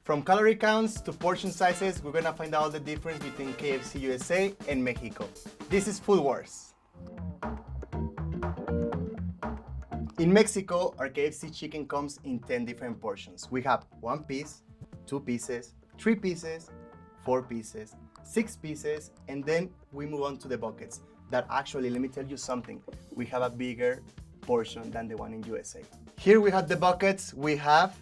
From calorie counts to portion sizes, we're gonna find out the difference between KFC USA and Mexico. This is Food Wars. In Mexico, our KFC chicken comes in 10 different portions. We have 1 piece, 2 pieces, 3 pieces, 4 pieces, 6 pieces, and then we move on to the buckets. That actually, let me tell you something, we have a bigger portion than the one in USA. Here we have the buckets. We have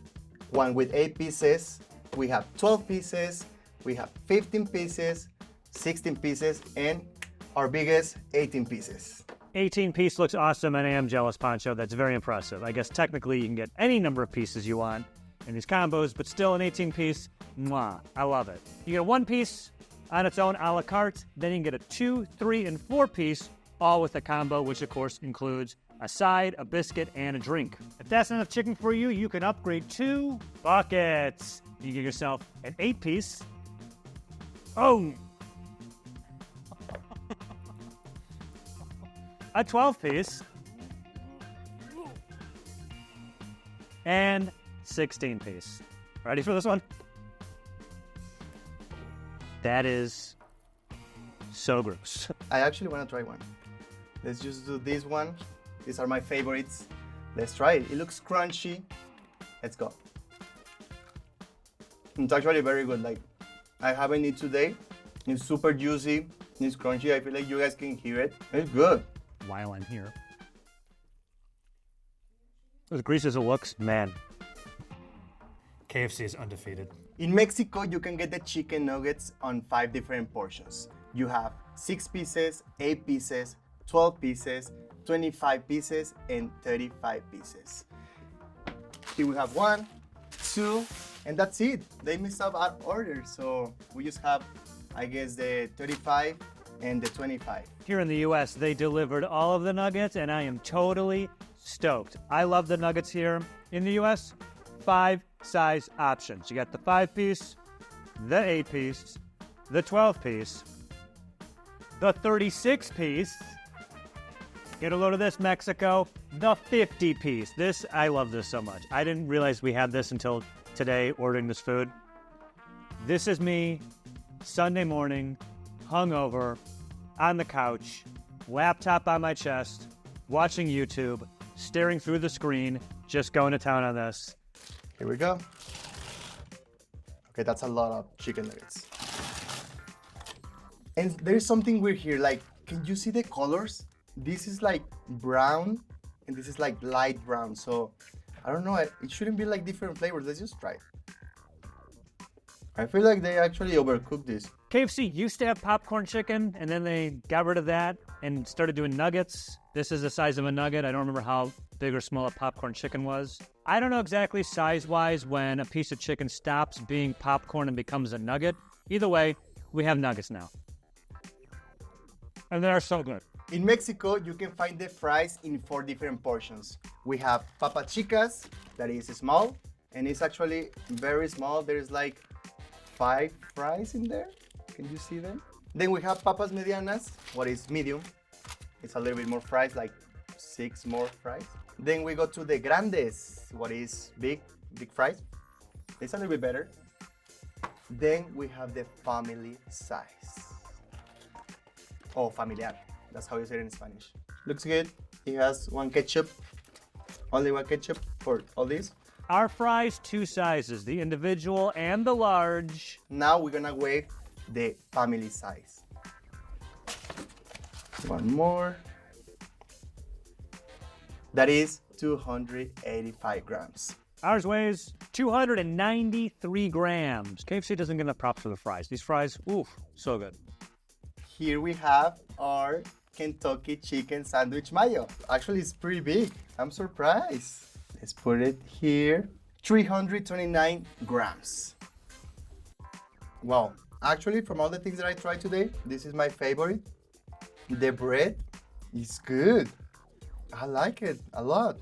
one with 8 pieces, we have 12 pieces, we have 15 pieces, 16 pieces, and our biggest 18 pieces. 18 piece looks awesome, and I am jealous, Pancho. That's very impressive. I guess technically you can get any number of pieces you want in these combos, but still an 18 piece, mwah, I love it. You get a 1 piece on its own a la carte, then you can get a 2, 3, and 4 piece, all with a combo, which of course includes a side, a biscuit, and a drink. If that's not enough chicken for you, you can upgrade to buckets. You get yourself an 8 piece. Oh! A 12 piece. And 16 piece. Ready for this one? That is so gross. I actually want to try one. Let's just do this one. These are my favorites. Let's try it. It looks crunchy. Let's go. It's actually very good. Like, I haven't eaten today. It's super juicy. It's crunchy. I feel like you guys can hear it. It's good. While I'm here. As greasy as it looks, man. KFC is undefeated. In Mexico, you can get the chicken nuggets on 5 different portions. You have 6 pieces, 8 pieces, 12 pieces, 25 pieces, and 35 pieces. Here we have 1, 2, and that's it. They mixed up our order, so we just have, I guess, the 35 and the 25. Here in the US, they delivered all of the nuggets, and I am totally stoked. I love the nuggets here in the US. 5 size options. You got the 5 piece, the 8 piece, the 12 piece, the 36 piece. Get a load of this, Mexico. The 50 piece. This, I love this so much. I didn't realize we had this until today ordering this food. This is me, Sunday morning, hungover, on the couch, laptop on my chest, watching YouTube, staring through the screen, just going to town on this. Here we go. Okay, that's a lot of chicken nuggets. And there's something weird here. Like, can you see the colors? This is like brown, and this is like light brown. So, I don't know. It shouldn't be like different flavors. Let's just try it. I feel like they actually overcooked this. KFC used to have popcorn chicken, and then they got rid of that and started doing nuggets. This is the size of a nugget. I don't remember how big or small a popcorn chicken was. I don't know exactly size-wise when a piece of chicken stops being popcorn and becomes a nugget. Either way, we have nuggets now. And they are so good. In Mexico, you can find the fries in 4 different portions. We have papa chicas, that is small, and it's actually very small. There's like 5 fries in there. Can you see them? Then we have papas medianas, what is medium. It's a little bit more fries, like 6 more fries. Then we go to the grandes, what is big fries. It's a little bit better. Then we have the family size. Oh, familiar. That's how you say it in Spanish. Looks good. It has 1 ketchup. Only 1 ketchup for all these. Our fries, 2 sizes, the individual and the large. Now we're gonna weigh the family size. 1 more. That is 285 grams. Ours weighs 293 grams. KFC doesn't get enough props for the fries. These fries, oof, so good. Here we have our Kentucky chicken sandwich mayo. Actually, it's pretty big. I'm surprised. Let's put it here. 329 grams. Wow. Actually, from all the things that I tried today, this is my favorite. The bread is good. I like it a lot.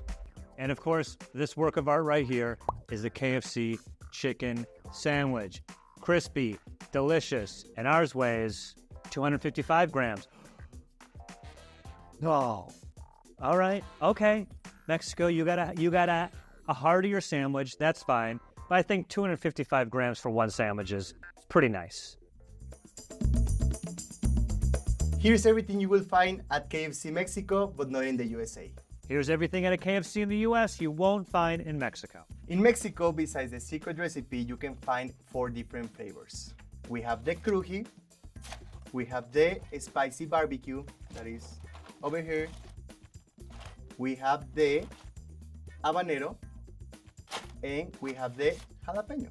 And of course, this work of art right here is the KFC chicken sandwich. Crispy, delicious, and ours weighs 255 grams. Oh, all right, okay. Mexico, you got a heartier sandwich, that's fine. but I think 255 grams for one sandwich is pretty nice. Here's everything you will find at KFC Mexico, but not in the USA. Here's everything at a KFC in the US you won't find in Mexico. In Mexico, besides the secret recipe, you can find 4 different flavors. We have the cruji, we have the spicy barbecue, that is over here. We have the habanero, and we have the jalapeno.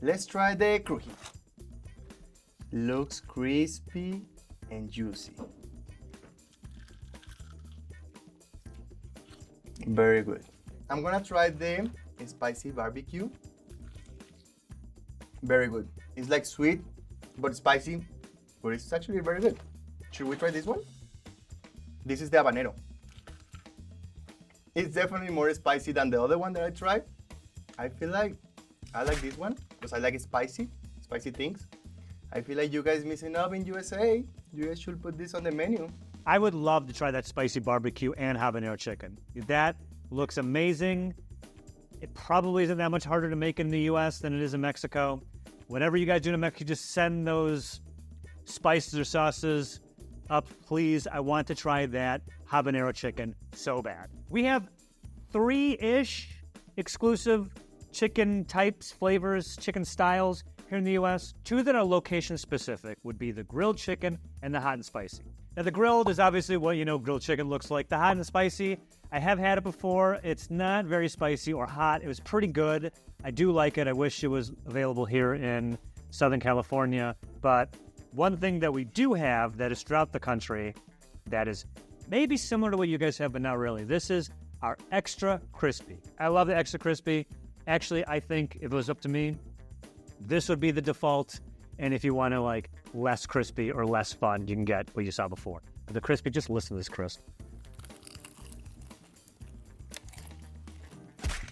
Let's try the cruji. Looks crispy and juicy. Very good. I'm gonna try the spicy barbecue. Very good. It's like sweet, but spicy, but it's actually very good. Should we try this one? This is the habanero. It's definitely more spicy than the other one that I tried. I feel like I like this one because I like spicy things. I feel like you guys missing out in USA. You guys should put this on the menu. I would love to try that spicy barbecue and habanero chicken. That looks amazing. It probably isn't that much harder to make in the US than it is in Mexico. Whatever you guys do in Mexico, just send those spices or sauces up, please. I want to try that habanero chicken so bad. We have 3-ish exclusive chicken types, flavors, chicken styles here in the US. 2 that are location specific would be the grilled chicken and the hot and spicy. Now the grilled is obviously what you know grilled chicken looks like. The hot and spicy, I have had it before. It's not very spicy or hot. It was pretty good. I do like it. I wish it was available here in Southern California. But one thing that we do have that is throughout the country that is maybe similar to what you guys have, but not really. This is our extra crispy. I love the extra crispy. Actually, I think if it was up to me, this would be the default. And if you want to like less crispy or less fun, you can get what you saw before. The crispy, just listen to this crisp.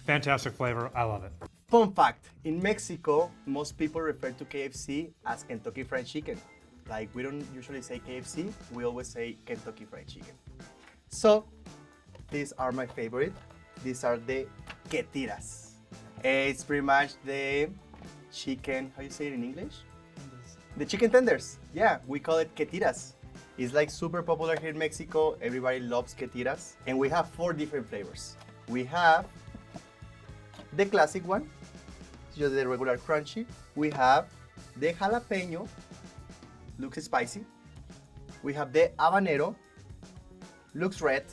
Fantastic flavor. I love it. Fun fact, in Mexico, most people refer to KFC as Kentucky Fried Chicken. Like, we don't usually say KFC, we always say Kentucky Fried Chicken. So, these are my favorite. These are the que tiras. It's pretty much the chicken, how you say it in English? The chicken tenders. Yeah, we call it que tiras. It's like super popular here in Mexico. Everybody loves que tiras. And we have 4 different flavors. We have the classic one, just the regular crunchy. We have the jalapeno, looks spicy. We have the habanero, looks red.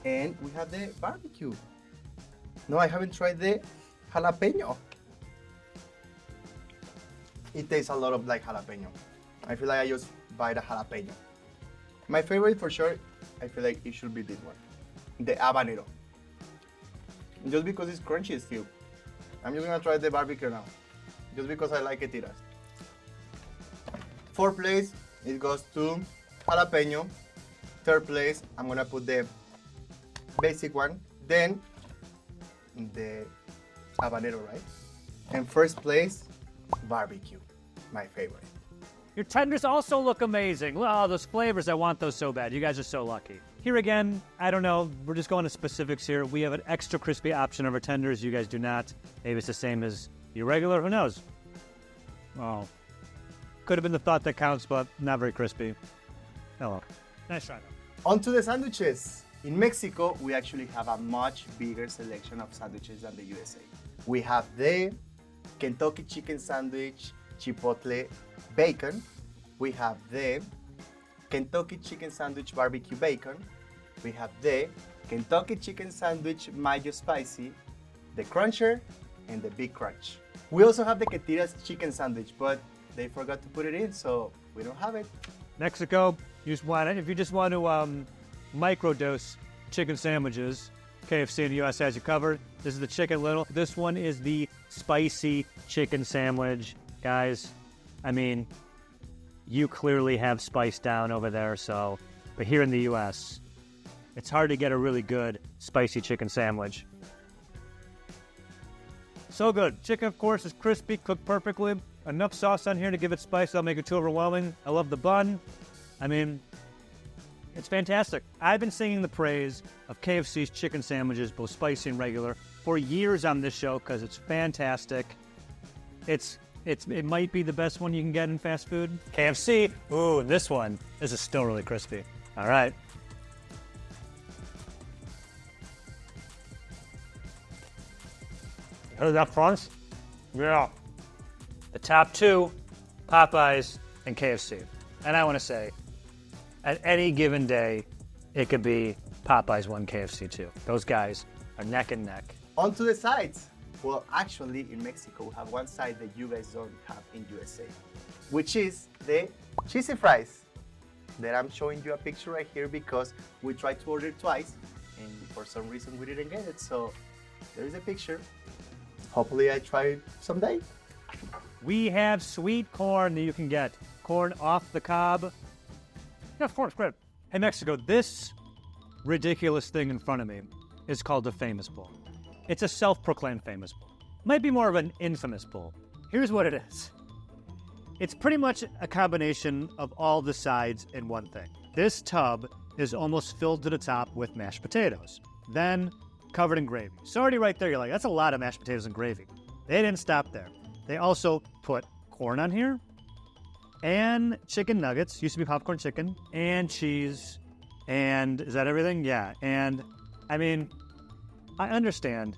And we have the barbecue. No, I haven't tried the jalapeno. It tastes a lot of like jalapeno. I feel like I just buy the jalapeno. My favorite for sure, I feel like it should be this one, the habanero. Just because it's crunchy still. I'm just gonna try the barbecue now, just because I like it. 4th place, it goes to jalapeno. 3rd place, I'm gonna put the basic one, then the habanero, right? And 1st place, barbecue, my favorite. Your tenders also look amazing. Oh, those flavors, I want those so bad. You guys are so lucky. Here again, I don't know. We're just going to specifics here. We have an extra crispy option of our tenders. You guys do not. Maybe it's the same as your regular. Who knows? Oh, could have been the thought that counts, but not very crispy. Hello. Nice try, though. On to the sandwiches. In Mexico, we actually have a much bigger selection of sandwiches than the USA. We have the Kentucky chicken sandwich, chipotle bacon. We have the Kentucky chicken sandwich barbecue bacon. We have the Kentucky chicken sandwich mayo spicy, the cruncher, and the big crunch. We also have the que tiras chicken sandwich, but they forgot to put it in, so we don't have it. Mexico, if you just want to microdose chicken sandwiches, KFC in the US has you covered. This is the chicken little. This one is the spicy chicken sandwich. Guys, I mean, you clearly have spice down over there, but here in the US, it's hard to get a really good spicy chicken sandwich. So good. Chicken, of course, is crispy, cooked perfectly. Enough sauce on here to give it spice. That'll make it too overwhelming. I love the bun. I mean, it's fantastic. I've been singing the praise of KFC's chicken sandwiches, both spicy and regular, for years on this show because it's fantastic. It might be the best one you can get in fast food. KFC. Ooh, this one. This is still really crispy. All right. Heard that front? Yeah. The top two, Popeyes and KFC. And I want to say, at any given day, it could be Popeyes 1, KFC 2. Those guys are neck and neck. On to the sides. Well, actually, in Mexico, we have one side that you guys don't have in USA, which is the cheesy fries that I'm showing you a picture right here because we tried to order twice and for some reason we didn't get it. So there is a picture. Hopefully I try it someday. We have sweet corn that you can get. Corn off the cob. Yeah, of course, great. Hey, Mexico, this ridiculous thing in front of me is called the famous bowl. It's a self-proclaimed famous bowl. Might be more of an infamous bowl. Here's what it is. It's pretty much a combination of all the sides in one thing. This tub is almost filled to the top with mashed potatoes, then covered in gravy. So already right there, you're like, that's a lot of mashed potatoes and gravy. They didn't stop there. They also put corn on here, and chicken nuggets, used to be popcorn chicken, and cheese, and is that everything? Yeah, and I mean, I understand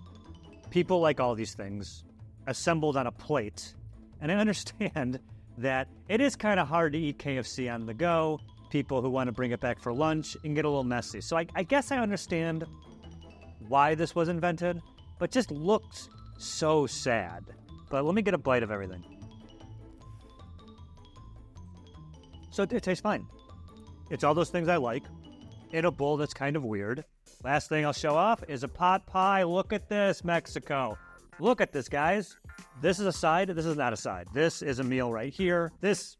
people like all these things assembled on a plate, and I understand that it is kind of hard to eat KFC on the go, people who want to bring it back for lunch and get a little messy. So I guess I understand why this was invented, but just looked so sad. But let me get a bite of everything. So it tastes fine. It's all those things I like in a bowl that's kind of weird. Last thing I'll show off is a pot pie. Look at this, Mexico. Look at this, guys. This is a side. This is not a side. This is a meal right here. This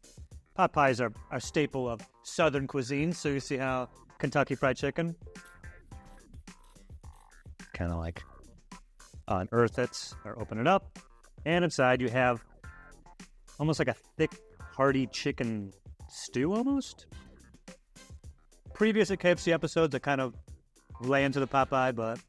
pot pies are a staple of Southern cuisine. So you see how Kentucky Fried Chicken kind of like unearth it or open it up. And inside you have almost like a thick, hearty chicken stew almost. Previous at KFC episodes, I kind of lay into the Popeye, but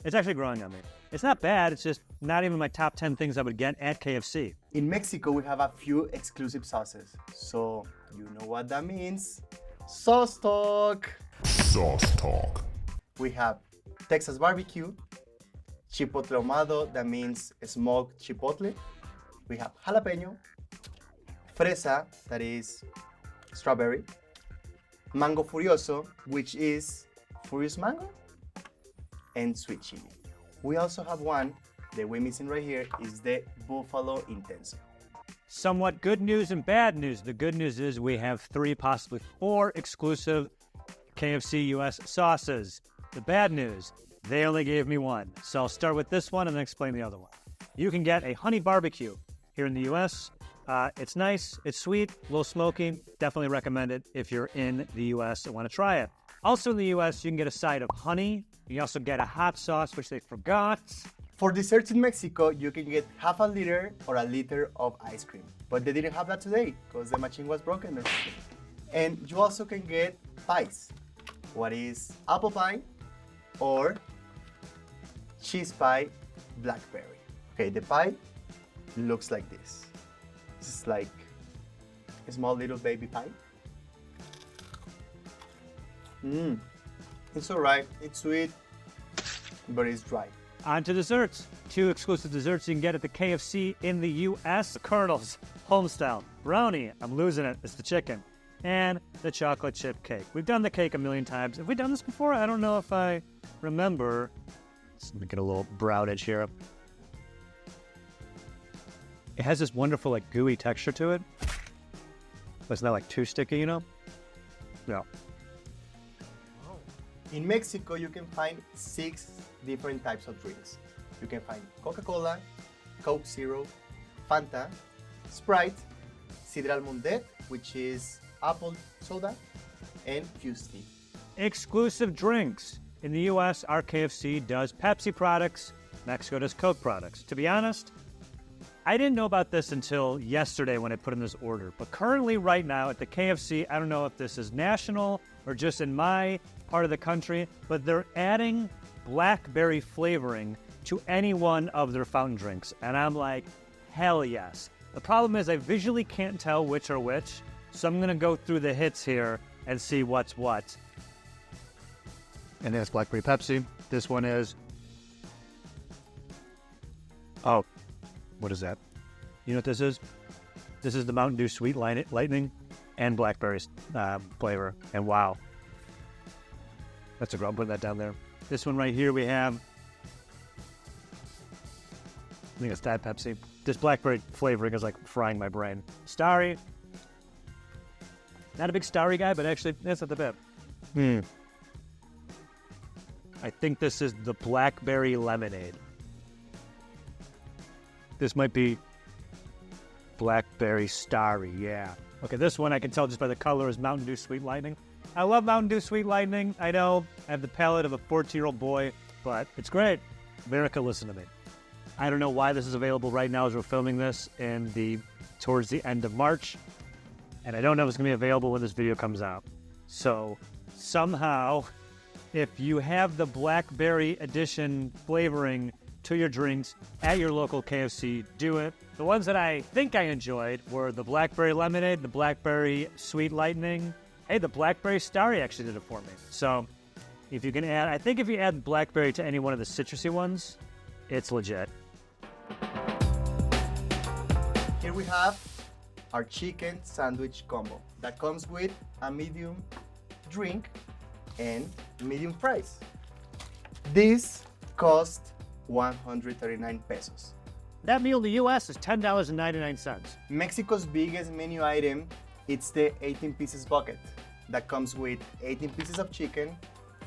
it's actually growing on me. It's not bad, it's just not even my top 10 things I would get at KFC. In Mexico, we have a few exclusive sauces. So you know what that means. Sauce talk. Sauce talk. We have Texas barbecue, chipotle ahumado, that means smoked chipotle. We have jalapeno, fresa, that is strawberry, mango furioso, which is furious mango, and sweet chili. We also have one that we're missing right here is the buffalo intenso. Somewhat good news and bad news. The good news is we have 3, possibly 4 exclusive KFC US sauces. The bad news, they only gave me 1. So I'll start with this one and then explain the other one. You can get a honey barbecue here in the US. It's nice, it's sweet, a little smoky. Definitely recommend it if you're in the US and want to try it. Also in the US, you can get a side of honey. You can also get a hot sauce, which they forgot. For desserts in Mexico, you can get half a liter or a liter of ice cream. But they didn't have that today because the machine was broken or something. And you also can get pies. What is apple pie or cheese pie blackberry. Okay, the pie looks like this. This is like a small little baby pie. It's alright, it's sweet, but it's dry. On to desserts. 2 exclusive desserts you can get at the KFC in the US. The Colonel's Homestyle Brownie. I'm losing it. It's the chicken. And the chocolate chip cake. We've done the cake a million times. Have we done this before? I don't know if I remember. Let me get a little browage here. It has this wonderful, like, gooey texture to it. But it's not, like, too sticky, you know? Yeah. In Mexico, you can find 6 different types of drinks. You can find Coca-Cola, Coke Zero, Fanta, Sprite, Sidral Mundet, which is apple soda, and Fuse tea. Exclusive drinks. In the US, our KFC does Pepsi products. Mexico does Coke products. To be honest, I didn't know about this until yesterday when I put in this order. But currently, right now, at the KFC, I don't know if this is national or just in my part of the country, but they're adding blackberry flavoring to any one of their fountain drinks. And I'm like, hell yes. The problem is I visually can't tell which are which, so I'm going to go through the hits here and see what's what. And there's Blackberry Pepsi. This one is... Oh, what is that? You know what this is? This is the Mountain Dew Sweet Lightning and blackberry flavor. And wow. That's a girl. I'm putting that down there. This one right here we have... I think it's Diet Pepsi. This blackberry flavoring is like frying my brain. Starry. Not a big Starry guy, but actually, that's not the bad. I think this is the Blackberry Lemonade. This might be Blackberry Starry, yeah. Okay, this one I can tell just by the color is Mountain Dew Sweet Lightning. I love Mountain Dew Sweet Lightning. I know I have the palate of a 14-year-old boy, but it's great. America, listen to me. I don't know why this is available right now as we're filming this towards the end of March. And I don't know if it's going to be available when this video comes out. So somehow, if you have the Blackberry Edition flavoring to your drinks at your local KFC, do it. The ones that I think I enjoyed were the Blackberry Lemonade, the Blackberry Sweet Lightning. Hey, the Blackberry Starry actually did it for me. So if you can add, I think if you add Blackberry to any one of the citrusy ones, it's legit. Here we have our chicken sandwich combo that comes with a medium drink and medium fries. This cost 139 pesos. That meal in the US is $10.99. Mexico's biggest menu item, it's the 18 pieces bucket that comes with 18 pieces of chicken,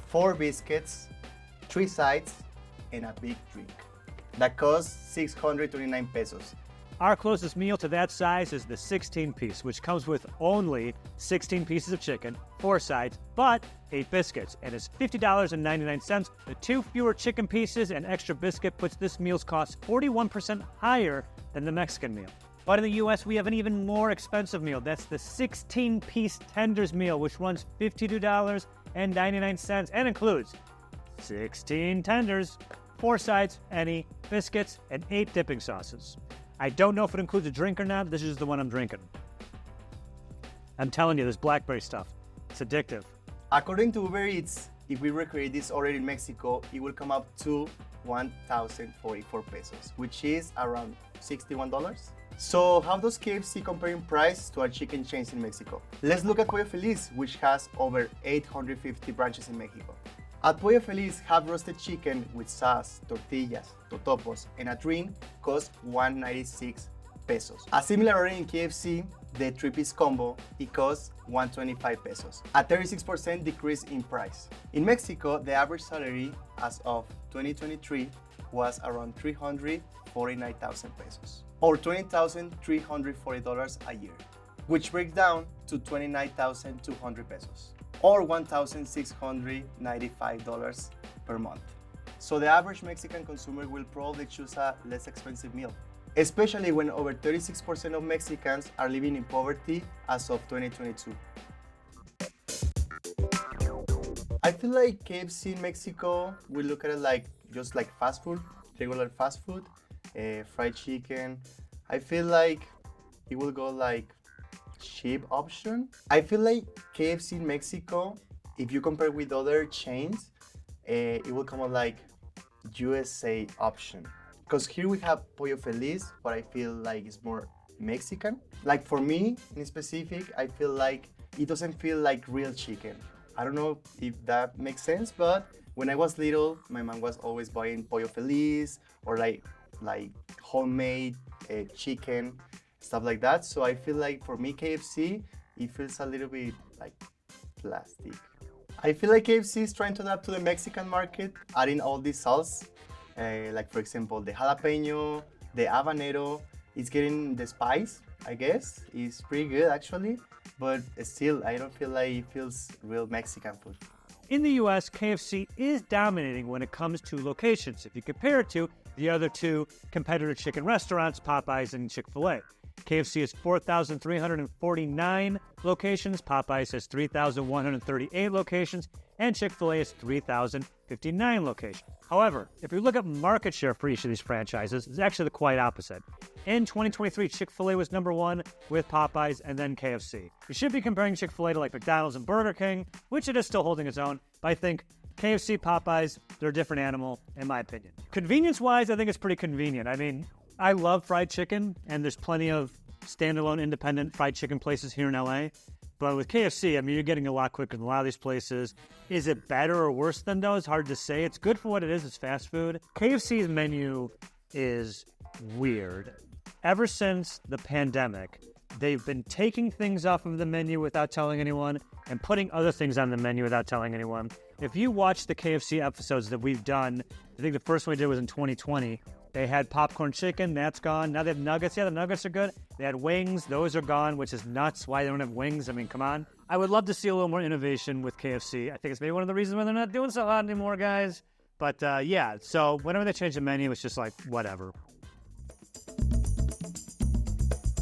4 biscuits, 3 sides, and a big drink. That costs 629 pesos. Our closest meal to that size is the 16-piece, which comes with only 16 pieces of chicken, 4 sides, but 8 biscuits, and is $50.99. The 2 fewer chicken pieces and extra biscuit puts this meal's cost 41% higher than the Mexican meal. But in the US, we have an even more expensive meal. That's the 16-piece tenders meal, which runs $52.99 and includes 16 tenders, 4 sides, any biscuits, and 8 dipping sauces. I don't know if it includes a drink or not. This is the one I'm drinking. I'm telling you, this blackberry stuff, it's addictive. According to Uber Eats, if we recreate this order in Mexico, it will come up to 1,044 pesos, which is around $61. So how does KFC compare in price to our chicken chains in Mexico? Let's look at Pollo Feliz, which has over 850 branches in Mexico. At Pollo Feliz, half roasted chicken with sauce, tortillas, totopos, and a drink costs 196 pesos. A similar order in KFC, the 3-piece combo, it costs 125 pesos, a 36% decrease in price. In Mexico, the average salary as of 2023 was around 349,000 pesos, or $20,340 a year, which breaks down to 29,200 pesos. Or $1,695 per month. So the average Mexican consumer will probably choose a less expensive meal, especially when over 36% of Mexicans are living in poverty as of 2022. I feel like KFC in Mexico, we look at it like just like fast food, regular fast food, fried chicken. I feel like it will go like cheap option. I feel like KFC in Mexico, if you compare with other chains, it will come out like USA option. Because here we have Pollo Feliz, but I feel like it's more Mexican. Like for me, in specific, I feel like it doesn't feel like real chicken. I don't know if that makes sense, but when I was little, my mom was always buying Pollo Feliz or like homemade chicken, stuff like that. So I feel like for me, KFC, it feels a little bit like plastic. I feel like KFC is trying to adapt to the Mexican market, adding all these sauce, like for example, the jalapeno, the habanero. It's getting the spice, I guess. It's pretty good actually, but still, I don't feel like it feels real Mexican food. In the US, KFC is dominating when it comes to locations if you compare it to the other 2 competitor chicken restaurants, Popeyes and Chick-fil-A. KFC has 4,349 locations, Popeyes has 3,138 locations, and Chick-fil-A has 3,059 locations. However, if you look at market share for each of these franchises, it's actually the quite opposite. In 2023, Chick-fil-A was number one with Popeyes and then KFC. You should be comparing Chick-fil-A to like McDonald's and Burger King, which it is still holding its own, but I think KFC, Popeyes, they're a different animal, in my opinion. Convenience-wise, I think it's pretty convenient. I mean, I love fried chicken, and there's plenty of standalone independent fried chicken places here in LA. But with KFC, I mean, you're getting a lot quicker than a lot of these places. Is it better or worse than those? Hard to say. It's good for what it is. It's fast food. KFC's menu is weird. Ever since the pandemic, they've been taking things off of the menu without telling anyone and putting other things on the menu without telling anyone. If you watch the KFC episodes that we've done, I think the first one we did was in 2020. They had popcorn chicken, that's gone. Now they have nuggets. Yeah, the nuggets are good. They had wings, those are gone, which is nuts. Why they don't have wings? I mean, come on. I would love to see a little more innovation with KFC. I think it's maybe one of the reasons why they're not doing so hot anymore, guys. But yeah, so whenever they change the menu, it's just like, whatever.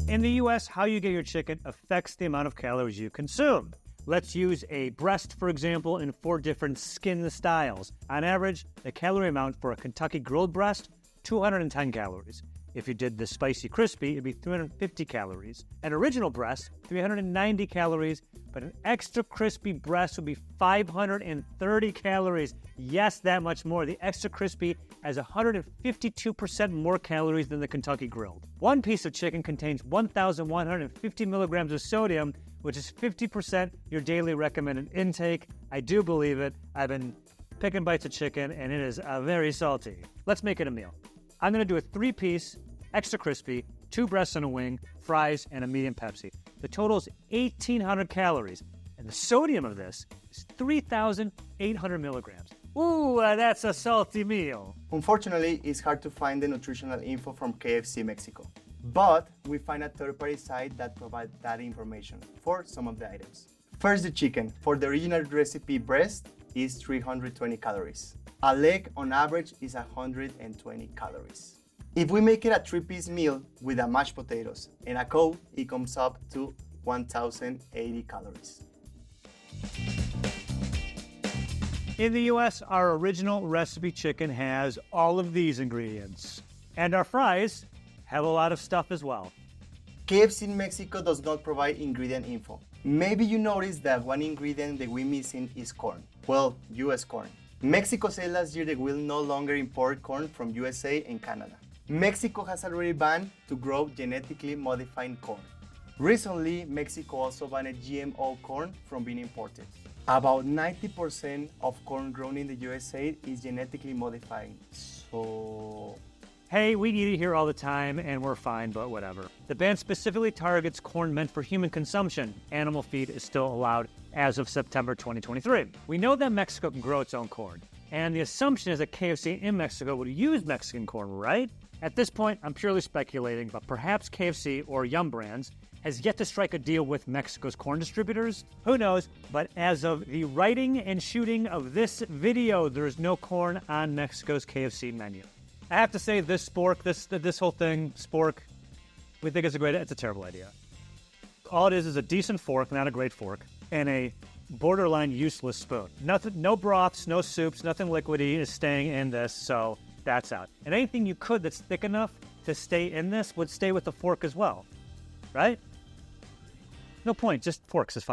In the US, how you get your chicken affects the amount of calories you consume. Let's use a breast, for example, in 4 different skin styles. On average, the calorie amount for a Kentucky grilled breast, 210 calories. If you did the spicy crispy, it'd be 350 calories. An original breast, 390 calories, but an extra crispy breast would be 530 calories. Yes, that much more. The extra crispy has 152% more calories than the Kentucky grilled. One piece of chicken contains 1,150 milligrams of sodium, which is 50% your daily recommended intake. I do believe it. I've been picking bites of chicken, and it is very salty. Let's make it a meal. I'm going to do a 3-piece, extra crispy, 2 breasts and a wing, fries, and a medium Pepsi. The total is 1,800 calories, and the sodium of this is 3,800 milligrams. Ooh, that's a salty meal. Unfortunately, it's hard to find the nutritional info from KFC Mexico. But we find a third-party site that provides that information for some of the items. First, the chicken. For the original recipe breast is 320 calories. A leg on average is 120 calories. If we make it a 3-piece meal with a mashed potatoes and a Coke, it comes up to 1,080 calories. In the US, our original recipe chicken has all of these ingredients. And our fries have a lot of stuff as well. KFC in Mexico does not provide ingredient info. Maybe you noticed that one ingredient that we're missing is corn. Well, US corn. Mexico said last year they will no longer import corn from USA and Canada. Mexico has already banned to grow genetically modified corn. Recently, Mexico also banned GMO corn from being imported. About 90% of corn grown in the USA is genetically modified. So... Hey, we eat it here all the time, and we're fine, but whatever. The ban specifically targets corn meant for human consumption. Animal feed is still allowed as of September 2023. We know that Mexico can grow its own corn, and the assumption is that KFC in Mexico would use Mexican corn, right? At this point, I'm purely speculating, but perhaps KFC or Yum Brands has yet to strike a deal with Mexico's corn distributors. Who knows? But as of the writing and shooting of this video, there is no corn on Mexico's KFC menu. I have to say, this spork, this whole thing, spork, we think it's a terrible idea. All it is a decent fork, not a great fork, and a borderline useless spoon. Nothing, no broths, no soups, nothing liquidy is staying in this, so that's out. And anything you could that's thick enough to stay in this would stay with the fork as well, right? No point, just forks is fine.